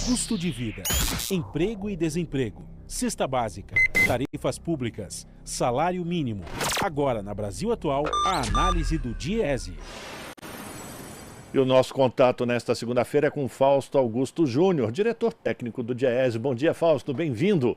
Custo de vida, emprego e desemprego, cesta básica, tarifas públicas, salário mínimo. Agora, na Brasil Atual, a análise do Diese. E o nosso contato nesta segunda-feira é com Fausto Augusto Júnior, diretor técnico do Diese. Bom dia, Fausto, bem-vindo.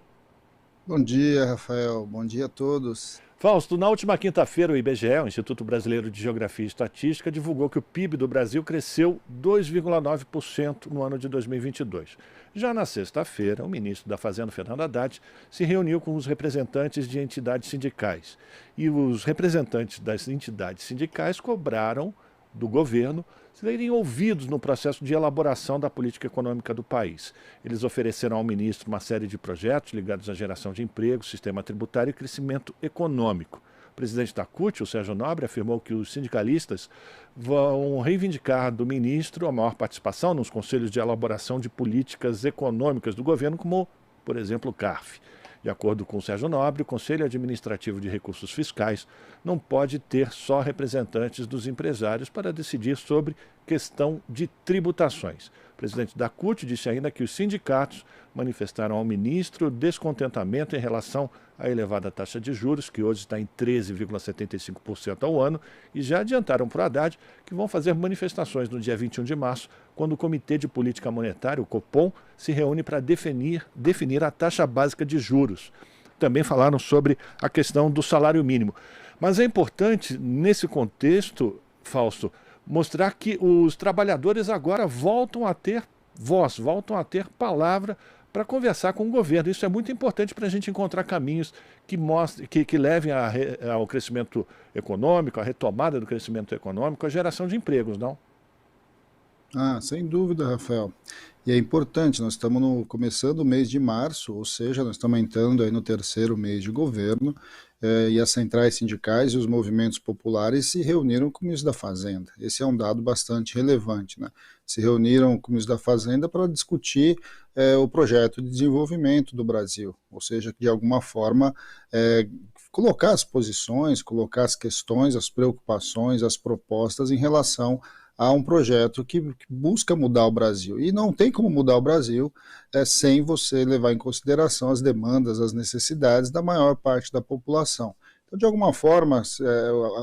Bom dia, Rafael. Bom dia a todos. Fausto, na última quinta-feira, o IBGE, o Instituto Brasileiro de Geografia e Estatística, divulgou que o PIB do Brasil cresceu 2,9% no ano de 2022. Já na sexta-feira, o ministro da Fazenda, Fernando Haddad, se reuniu com os representantes de entidades sindicais. E os representantes das entidades sindicais cobraram do governo serem ouvidos no processo de elaboração da política econômica do país. Eles ofereceram ao ministro uma série de projetos ligados à geração de emprego, sistema tributário e crescimento econômico. O presidente da CUT, o Sérgio Nobre, afirmou que os sindicalistas vão reivindicar do ministro a maior participação nos conselhos de elaboração de políticas econômicas do governo, como, por exemplo, o CARF. De acordo com o Sérgio Nobre, o Conselho Administrativo de Recursos Fiscais não pode ter só representantes dos empresários para decidir sobre questão de tributações. O presidente da CUT disse ainda que os sindicatos manifestaram ao ministro descontentamento em relação à elevada taxa de juros, que hoje está em 13,75% ao ano, e já adiantaram para o Haddad que vão fazer manifestações no dia 21 de março, quando o Comitê de Política Monetária, o Copom, se reúne para definir a taxa básica de juros. Também falaram sobre a questão do salário mínimo. Mas é importante, nesse contexto, Fausto, mostrar que os trabalhadores agora voltam a ter voz, voltam a ter palavra para conversar com o governo. Isso é muito importante para a gente encontrar caminhos que levem ao crescimento econômico, à retomada do crescimento econômico, à geração de empregos, não? Sem dúvida, Rafael. E é importante, nós estamos começando o mês de março, ou seja, nós estamos entrando aí no terceiro mês de governo, e as centrais sindicais e os movimentos populares se reuniram com o ministro da Fazenda. Esse é um dado bastante relevante, né? Se reuniram com o ministro da Fazenda para discutir o projeto de desenvolvimento do Brasil, ou seja, de alguma forma colocar as posições, colocar as questões, as preocupações, as propostas em relação a um projeto que busca mudar o Brasil. E não tem como mudar o Brasil sem você levar em consideração as demandas, as necessidades da maior parte da população. Então, de alguma forma,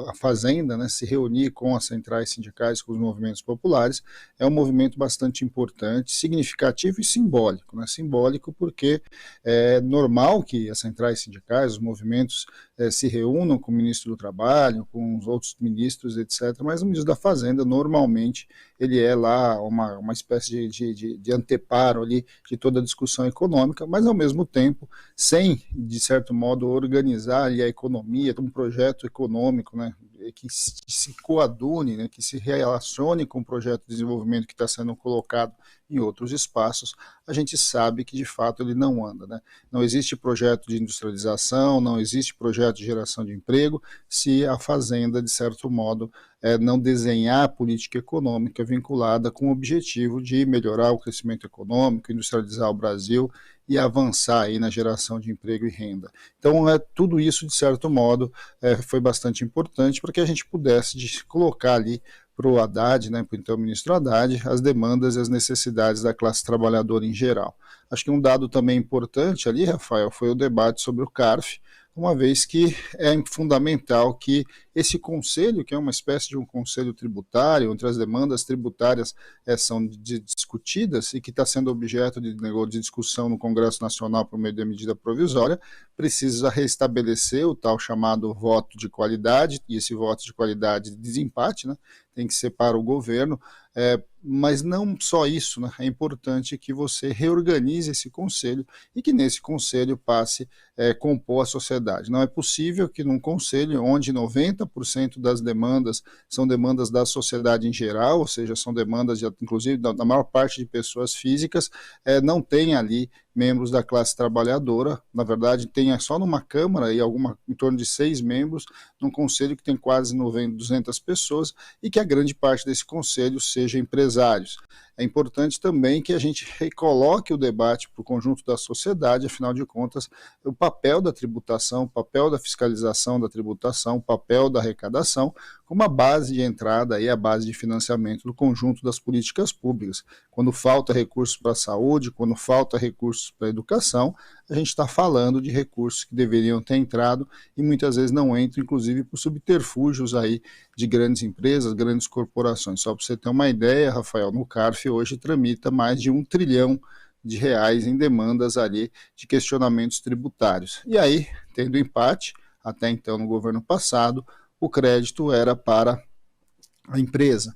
a Fazenda, né, se reunir com as centrais sindicais, com os movimentos populares, é um movimento bastante importante, significativo e simbólico. Né? Simbólico porque é normal que as centrais sindicais, os movimentos se reúnam com o ministro do Trabalho, com os outros ministros, etc., mas o ministro da Fazenda, normalmente, ele é lá uma espécie de anteparo ali de toda a discussão econômica, mas, ao mesmo tempo, sem, de certo modo, organizar ali a economia, um projeto econômico, né, que se coadune, né, que se relacione com o projeto de desenvolvimento que está sendo colocado em outros espaços, a gente sabe que de fato ele não anda, né? Não existe projeto de industrialização, não existe projeto de geração de emprego, se a Fazenda, de certo modo, não desenhar a política econômica vinculada com o objetivo de melhorar o crescimento econômico, industrializar o Brasil e avançar aí na geração de emprego e renda. Então, tudo isso, de certo modo, foi bastante importante para que a gente pudesse colocar ali para o Haddad, né, para o então ministro Haddad, as demandas e as necessidades da classe trabalhadora em geral. Acho que um dado também importante ali, Rafael, foi o debate sobre o CARF, uma vez que é fundamental que esse conselho, que é uma espécie de um conselho tributário, onde as demandas tributárias são discutidas e que está sendo objeto de discussão no Congresso Nacional por meio da medida provisória, precisa restabelecer o tal chamado voto de qualidade, e esse voto de qualidade de desempate, né, tem que ser para o governo, mas não só isso, né, é importante que você reorganize esse conselho e que nesse conselho passe compor a sociedade. Não é possível que num conselho onde 90% das demandas são demandas da sociedade em geral, ou seja, são demandas, inclusive, da maior parte de pessoas físicas, não tenha ali membros da classe trabalhadora. Na verdade, tem só numa Câmara e em torno de 6 membros, num conselho que tem quase 200 pessoas, e que a grande parte desse conselho seja empresários. é importante também que a gente recoloque o debate para o conjunto da sociedade, afinal de contas, o papel da tributação, o papel da fiscalização da tributação, o papel da arrecadação, como a base de entrada e a base de financiamento do conjunto das políticas públicas. Quando falta recursos para a saúde, quando falta recursos para a educação, a gente está falando de recursos que deveriam ter entrado e muitas vezes não entram, inclusive por subterfúgios aí de grandes empresas, grandes corporações. Só para você ter uma ideia, Rafael, no CARF hoje tramita mais de R$ 1 trilhão em demandas ali de questionamentos tributários. E aí, tendo empate, até então no governo passado, o crédito era para a empresa.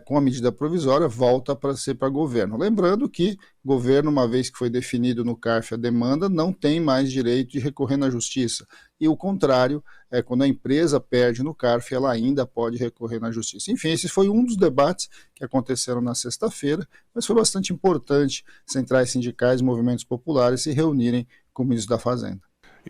Com a medida provisória, volta para ser para governo. Lembrando que governo, uma vez que foi definido no CARF a demanda, não tem mais direito de recorrer na justiça. E o contrário, quando a empresa perde no CARF, ela ainda pode recorrer na justiça. Enfim, esse foi um dos debates que aconteceram na sexta-feira, mas foi bastante importante centrais sindicais e movimentos populares se reunirem com o ministro da Fazenda.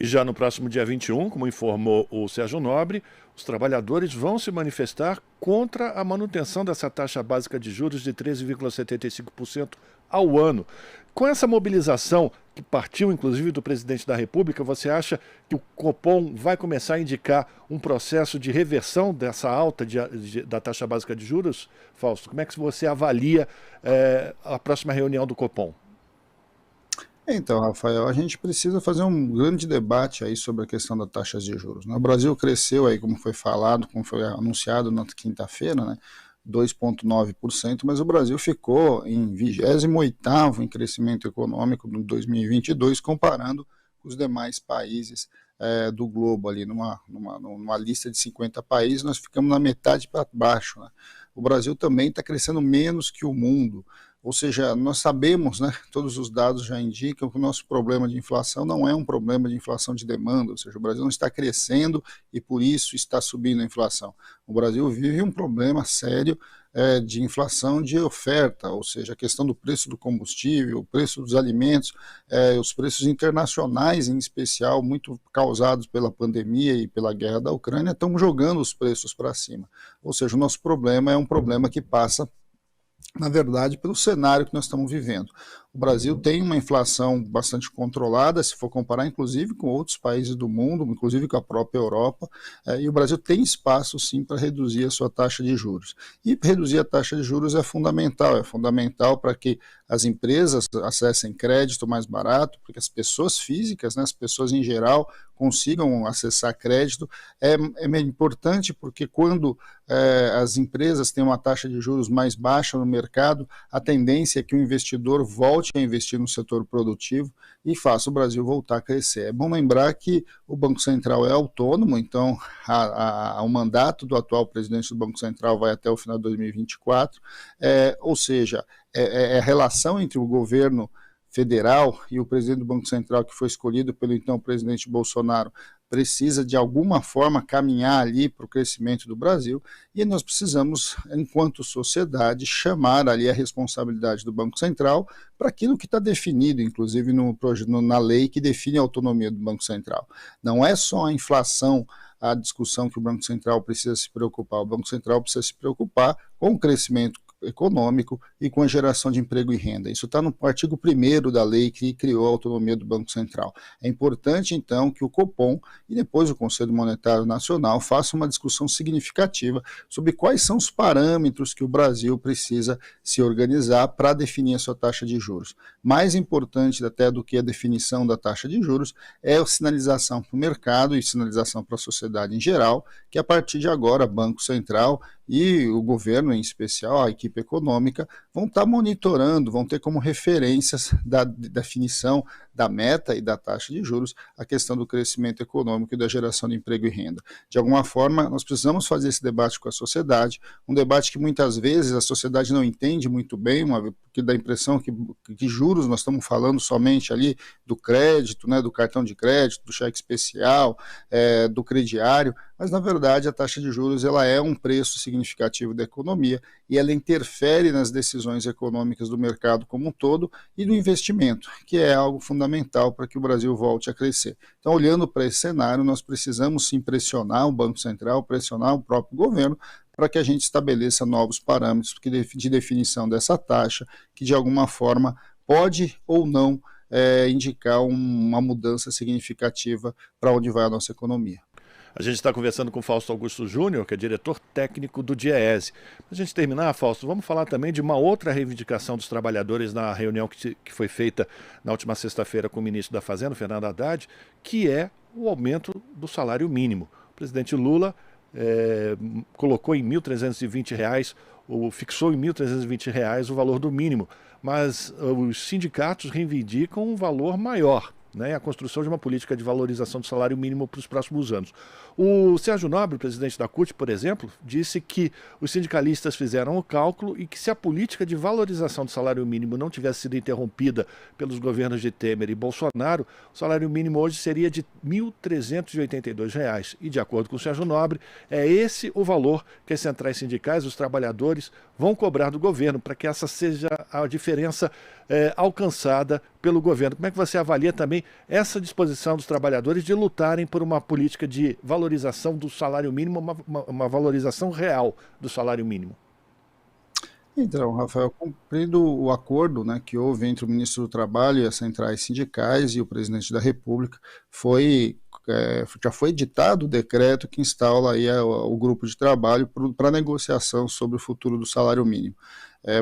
E já no próximo dia 21, como informou o Sérgio Nobre, os trabalhadores vão se manifestar contra a manutenção dessa taxa básica de juros de 13,75% ao ano. Com essa mobilização, que partiu inclusive do presidente da República, você acha que o Copom vai começar a indicar um processo de reversão dessa alta da taxa básica de juros? Fausto, como é que você avalia a próxima reunião do Copom? Então, Rafael, a gente precisa fazer um grande debate aí sobre a questão das taxas de juros. O Brasil cresceu aí, como foi falado, como foi anunciado na quinta-feira, né, 2,9%, mas o Brasil ficou em 28º em crescimento econômico no 2022, comparando com os demais países do globo ali, numa lista de 50 países, nós ficamos na metade para baixo, né? O Brasil também está crescendo menos que o mundo. Ou seja, nós sabemos, né, todos os dados já indicam que o nosso problema de inflação não é um problema de inflação de demanda, ou seja, o Brasil não está crescendo e por isso está subindo a inflação. O Brasil vive um problema sério de inflação de oferta, ou seja, a questão do preço do combustível, o preço dos alimentos, os preços internacionais em especial, muito causados pela pandemia e pela guerra da Ucrânia, estão jogando os preços para cima. Ou seja, o nosso problema é um problema que passa, na verdade, pelo cenário que nós estamos vivendo. O Brasil tem uma inflação bastante controlada, se for comparar inclusive com outros países do mundo, inclusive com a própria Europa, e o Brasil tem espaço sim para reduzir a sua taxa de juros. E reduzir a taxa de juros é fundamental para que as empresas acessem crédito mais barato, porque as pessoas físicas, né, as pessoas em geral, consigam acessar crédito. É importante porque quando as empresas têm uma taxa de juros mais baixa no mercado, a tendência é que o investidor volte a investir no setor produtivo e faça o Brasil voltar a crescer. É bom lembrar que o Banco Central é autônomo, então o mandato do atual presidente do Banco Central vai até o final de 2024, ou seja, a relação entre o governo federal e o presidente do Banco Central, que foi escolhido pelo então presidente Bolsonaro, precisa de alguma forma caminhar ali para o crescimento do Brasil, e nós precisamos, enquanto sociedade, chamar ali a responsabilidade do Banco Central para aquilo que está definido, inclusive na lei que define a autonomia do Banco Central. Não é só a inflação a discussão que o Banco Central precisa se preocupar, o Banco Central precisa se preocupar com o crescimento econômico e com a geração de emprego e renda. Isso está no artigo 1º da lei que criou a autonomia do Banco Central. É importante, então, que o Copom e depois o Conselho Monetário Nacional façam uma discussão significativa sobre quais são os parâmetros que o Brasil precisa se organizar para definir a sua taxa de juros. Mais importante até do que a definição da taxa de juros é a sinalização para o mercado e sinalização para a sociedade em geral, que a partir de agora, Banco Central e o governo, em especial a equipe econômica, vão estar monitorando, vão ter como referências da definição da meta e da taxa de juros a questão do crescimento econômico e da geração de emprego e renda. De alguma forma, nós precisamos fazer esse debate com a sociedade, um debate que muitas vezes a sociedade não entende muito bem, porque dá a impressão que juros nós estamos falando somente ali do crédito, né, do cartão de crédito, do cheque especial, do crediário, mas na verdade a taxa de juros ela é um preço significativo da economia e ela interfere nas decisões econômicas do mercado como um todo e do investimento, que é algo fundamental para que o Brasil volte a crescer. Então, olhando para esse cenário, nós precisamos sim pressionar o Banco Central, pressionar o próprio governo para que a gente estabeleça novos parâmetros de definição dessa taxa, que de alguma forma pode ou não indicar uma mudança significativa para onde vai a nossa economia. A gente está conversando com o Fausto Augusto Júnior, que é diretor técnico do DIEESE. Para a gente terminar, Fausto, vamos falar também de uma outra reivindicação dos trabalhadores na reunião que foi feita na última sexta-feira com o ministro da Fazenda, Fernando Haddad, que é o aumento do salário mínimo. O presidente Lula colocou em R$ 1.320, fixou em R$ 1.320 o valor do mínimo, mas os sindicatos reivindicam um valor maior, né, a construção de uma política de valorização do salário mínimo para os próximos anos. O Sérgio Nobre, presidente da CUT, por exemplo, disse que os sindicalistas fizeram o cálculo e que se a política de valorização do salário mínimo não tivesse sido interrompida pelos governos de Temer e Bolsonaro, o salário mínimo hoje seria de R$ 1.382. E, de acordo com o Sérgio Nobre, é esse o valor que as centrais sindicais, os trabalhadores, vão cobrar do governo, para que essa seja a diferença alcançada pelo governo. Como é que você avalia também essa disposição dos trabalhadores de lutarem por uma política de valorização do salário mínimo, uma valorização real do salário mínimo? Então, Rafael, cumprido o acordo, né, que houve entre o ministro do Trabalho e as centrais sindicais e o presidente da República, já foi editado o decreto que instala aí o grupo de trabalho para negociação sobre o futuro do salário mínimo.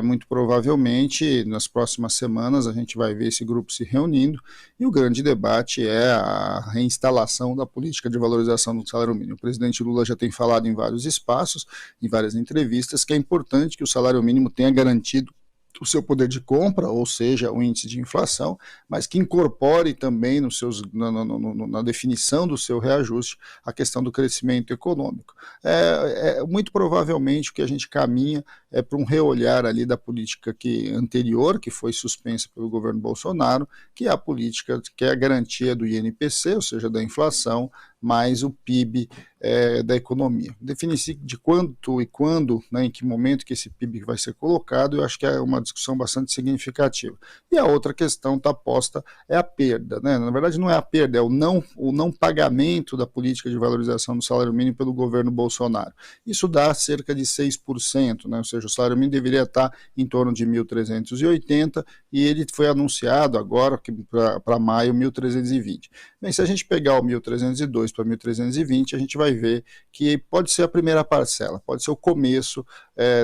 Muito provavelmente, nas próximas semanas, a gente vai ver esse grupo se reunindo e o grande debate é a reinstalação da política de valorização do salário mínimo. O presidente Lula já tem falado em vários espaços, em várias entrevistas, que é importante que o salário mínimo tenha garantido o seu poder de compra, ou seja, o índice de inflação, mas que incorpore também na definição do seu reajuste a questão do crescimento econômico. Muito provavelmente o que a gente caminha é para um reolhar ali da política anterior, que foi suspensa pelo governo Bolsonaro, que é a política que é a garantia do INPC, ou seja, da inflação, mais o PIB da economia. Definir-se de quanto e quando, né, em que momento que esse PIB vai ser colocado, eu acho que é uma discussão bastante significativa. E a outra questão está posta é a perda, né? Na verdade não é a perda, é o não pagamento da política de valorização do salário mínimo pelo governo Bolsonaro. Isso dá cerca de 6%, né? Ou seja, o salário mínimo deveria estar em torno de 1.380 e ele foi anunciado agora para maio 1.320. Bem, se a gente pegar o 1.302 para 1.320, a gente vai ver que pode ser a primeira parcela, pode ser o começo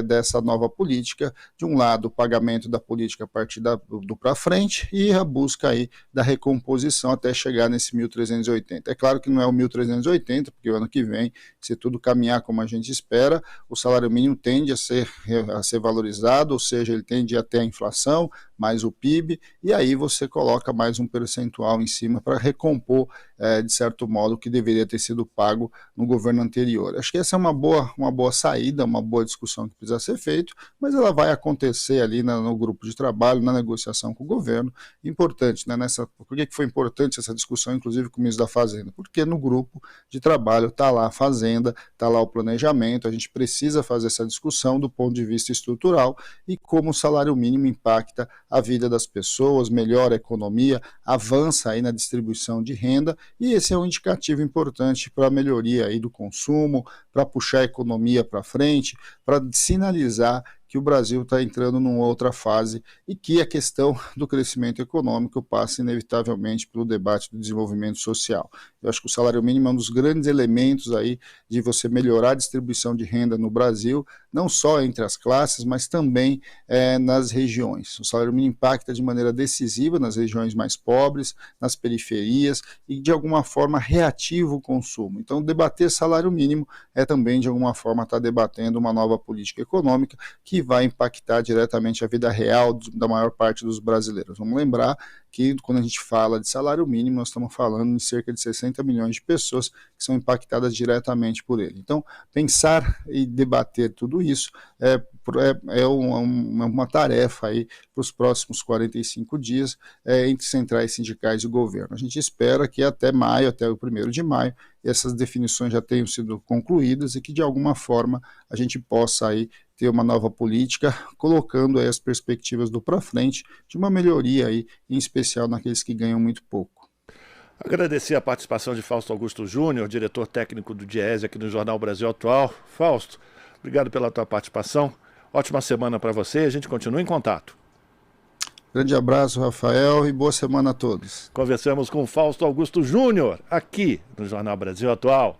dessa nova política. De um lado, o pagamento da política a partir do para frente e a busca aí da recomposição até chegar nesse 1.380. É claro que não é o 1.380, porque o ano que vem, se tudo caminhar como a gente espera, o salário mínimo tende a ser valorizado, ou seja, ele tende a ter a inflação, mais o PIB, e aí você coloca mais um percentual em cima para recompor, de certo modo, o que deveria ter sido pago no governo anterior. Acho que essa é uma boa saída, uma boa discussão que precisa ser feita, mas ela vai acontecer ali no grupo de trabalho, na negociação com o governo. Importante, né? Por que foi importante essa discussão, inclusive com o ministro da Fazenda? Porque no grupo de trabalho está lá a Fazenda, está lá o planejamento, a gente precisa fazer essa discussão do ponto de vista estrutural e como o salário mínimo impacta a vida das pessoas, melhora a economia, avança aí na distribuição de renda, e esse é um indicativo importante para a melhoria aí do consumo, para puxar a economia para frente, para sinalizar que o Brasil está entrando numa outra fase e que a questão do crescimento econômico passa inevitavelmente pelo debate do desenvolvimento social. Eu acho que o salário mínimo é um dos grandes elementos aí de você melhorar a distribuição de renda no Brasil, não só entre as classes, mas também nas regiões. O salário mínimo impacta de maneira decisiva nas regiões mais pobres, nas periferias e de alguma forma reativa o consumo. Então, debater salário mínimo é também de alguma forma estar debatendo uma nova política econômica que vai impactar diretamente a vida real da maior parte dos brasileiros. Vamos lembrar que quando a gente fala de salário mínimo, nós estamos falando em cerca de 60 milhões de pessoas que são impactadas diretamente por ele. Então, pensar e debater tudo isso é uma tarefa aí para os próximos 45 dias entre centrais sindicais e governo. A gente espera que até maio, até o 1º de maio, essas definições já tenham sido concluídas e que de alguma forma a gente possa aí ter uma nova política, colocando aí as perspectivas do para frente de uma melhoria aí, em especial naqueles que ganham muito pouco. Agradecer a participação de Fausto Augusto Júnior, diretor técnico do DIEESE aqui no Jornal Brasil Atual. Fausto, obrigado pela tua participação. Ótima semana para você, a gente continua em contato. Grande abraço, Rafael, e boa semana a todos. Conversamos com Fausto Augusto Júnior, aqui no Jornal Brasil Atual.